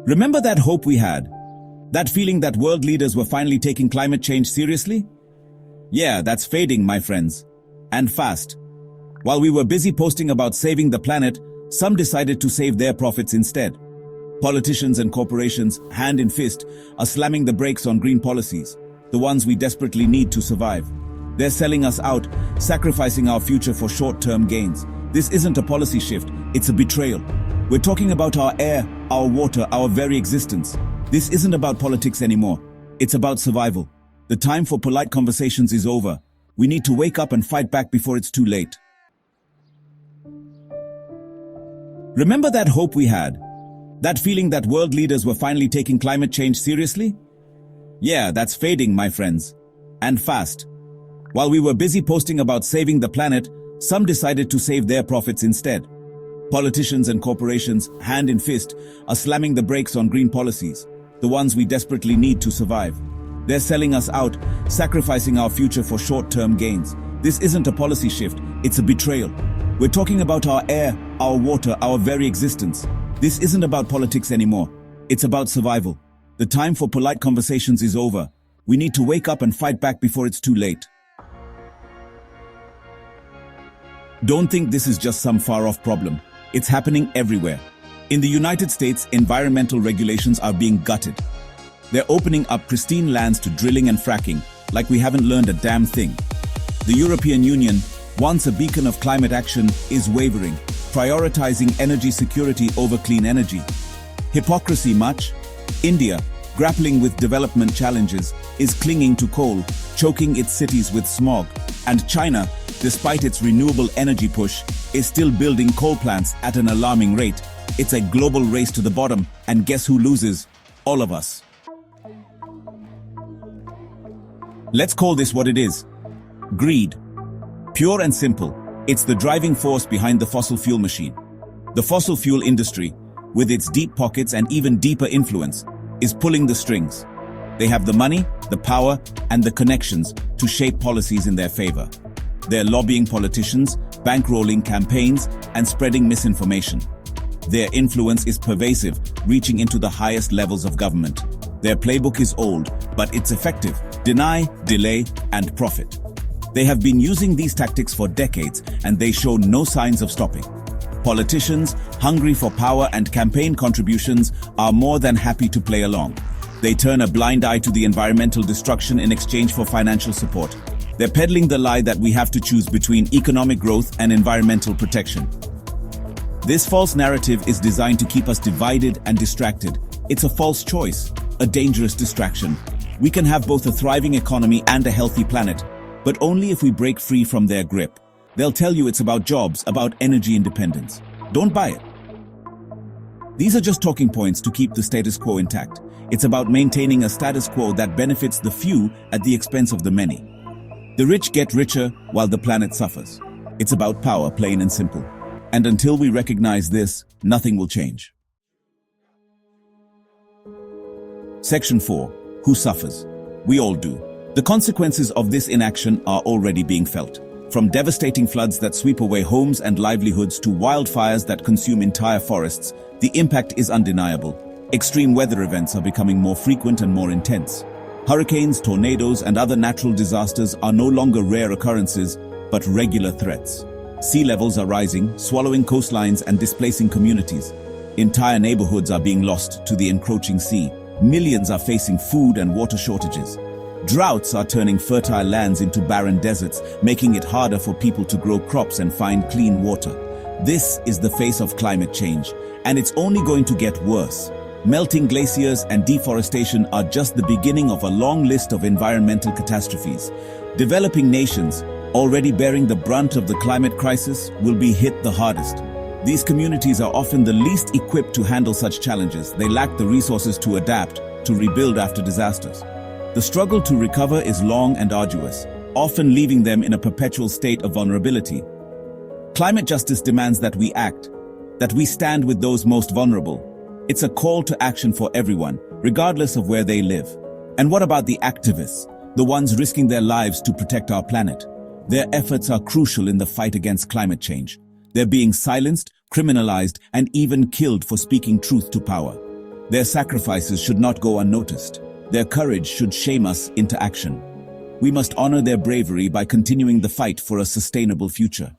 Remember that hope we had? That feeling that world leaders were finally taking climate change seriously? Yeah, that's fading, my friends. And fast. While we were busy posting about saving the planet, some decided to save their profits instead. Politicians and corporations, hand in fist, are slamming the brakes on green policies, the ones we desperately need to survive. They're selling us out, sacrificing our future for short-term gains. This isn't a policy shift, it's a betrayal. We're talking about our air, our water, our very existence. This isn't about politics anymore. It's about survival. The time for polite conversations is over. We need to wake up and fight back before it's too late. Remember that hope we had? That feeling that world leaders were finally taking climate change seriously? Yeah, that's fading, my friends. And fast. While we were busy posting about saving the planet, some decided to save their profits instead. Politicians and corporations, hand in fist, are slamming the brakes on green policies, the ones we desperately need to survive. They're selling us out, sacrificing our future for short-term gains. This isn't a policy shift, it's a betrayal. We're talking about our air, our water, our very existence. This isn't about politics anymore. It's about survival. The time for polite conversations is over. We need to wake up and fight back before it's too late. Don't think this is just some far-off problem. It's happening everywhere. In the United States, environmental regulations are being gutted. They're opening up pristine lands to drilling and fracking, like we haven't learned a damn thing. The European Union, once a beacon of climate action, is wavering, prioritizing energy security over clean energy. Hypocrisy much? India, grappling with development challenges, is clinging to coal, choking its cities with smog. And China, despite its renewable energy push, is still building coal plants at an alarming rate. It's a global race to the bottom, and guess who loses? All of us. Let's call this what it is. Greed. Pure and simple, it's the driving force behind the fossil fuel machine. The fossil fuel industry, with its deep pockets and even deeper influence, is pulling the strings. They have the money, the power, and the connections to shape policies in their favor. They're lobbying politicians, bankrolling campaigns, and spreading misinformation. Their influence is pervasive, reaching into the highest levels of government. Their playbook is old, but it's effective. Deny, delay, and profit. They have been using these tactics for decades, and they show no signs of stopping. Politicians, hungry for power and campaign contributions, are more than happy to play along. They turn a blind eye to the environmental destruction in exchange for financial support. They're peddling the lie that we have to choose between economic growth and environmental protection. This false narrative is designed to keep us divided and distracted. It's a false choice, a dangerous distraction. We can have both a thriving economy and a healthy planet, but only if we break free from their grip. They'll tell you it's about jobs, about energy independence. Don't buy it. These are just talking points to keep the status quo intact. It's about maintaining a status quo that benefits the few at the expense of the many. The rich get richer while the planet suffers. It's about power, plain and simple. And until we recognize this, nothing will change. Section 4. Who suffers? We all do. The consequences of this inaction are already being felt. From devastating floods that sweep away homes and livelihoods to wildfires that consume entire forests, the impact is undeniable. Extreme weather events are becoming more frequent and more intense. Hurricanes, tornadoes, and other natural disasters are no longer rare occurrences, but regular threats. Sea levels are rising, swallowing coastlines and displacing communities. Entire neighborhoods are being lost to the encroaching sea. Millions are facing food and water shortages. Droughts are turning fertile lands into barren deserts, making it harder for people to grow crops and find clean water. This is the face of climate change, and it's only going to get worse. Melting glaciers and deforestation are just the beginning of a long list of environmental catastrophes. Developing nations, already bearing the brunt of the climate crisis, will be hit the hardest. These communities are often the least equipped to handle such challenges. They lack the resources to adapt, to rebuild after disasters. The struggle to recover is long and arduous, often leaving them in a perpetual state of vulnerability. Climate justice demands that we act, that we stand with those most vulnerable. It's a call to action for everyone, regardless of where they live. And what about the activists, the ones risking their lives to protect our planet? Their efforts are crucial in the fight against climate change. They're being silenced, criminalized, and even killed for speaking truth to power. Their sacrifices should not go unnoticed. Their courage should shame us into action. We must honor their bravery by continuing the fight for a sustainable future.